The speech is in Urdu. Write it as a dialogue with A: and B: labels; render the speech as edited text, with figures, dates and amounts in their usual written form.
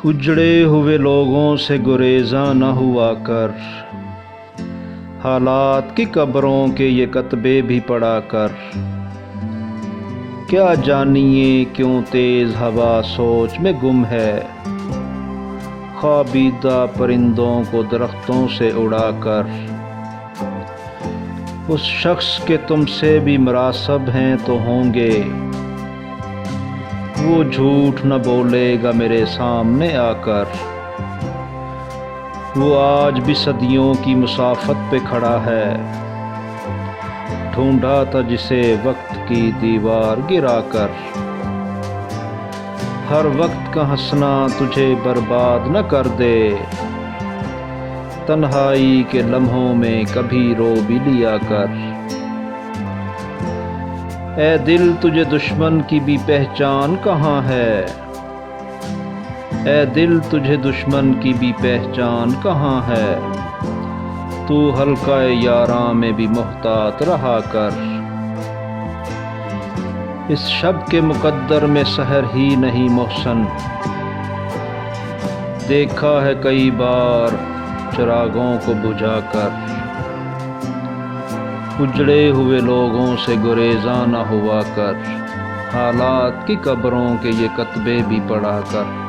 A: اجڑے ہوئے لوگوں سے گریزاں نہ ہوا کر، حالات کی قبروں کے یہ کتبے بھی پڑھا کر۔ کیا جانیے کیوں تیز ہوا سوچ میں گم ہے، خوابیدہ پرندوں کو درختوں سے اڑا کر۔ اس شخص کے تم سے بھی مراسب ہیں تو ہوں گے، وہ جھوٹ نہ بولے گا میرے سامنے آ کر۔ وہ آج بھی صدیوں کی مسافت پہ کھڑا ہے، ڈھونڈا تھا جسے وقت کی دیوار گرا کر۔ ہر وقت کا ہنسنا تجھے برباد نہ کر دے، تنہائی کے لمحوں میں کبھی رو بھی لیا کر۔ اے دل تجھے دشمن کی بھی پہچان کہاں ہے، اے دل تجھے دشمن کی بھی پہچان کہاں ہے۔ تو حلقہ یاراں میں بھی محتاط رہا کر، اس شب کے مقدر میں سحر ہی نہیں محسن۔ دیکھا ہے کئی بار چراغوں کو بجھا کر، اجڑے ہوئے لوگوں سے گریزاں نہ ہوا کر، حالات کی قبروں کے یہ کتبے بھی پڑھا کر۔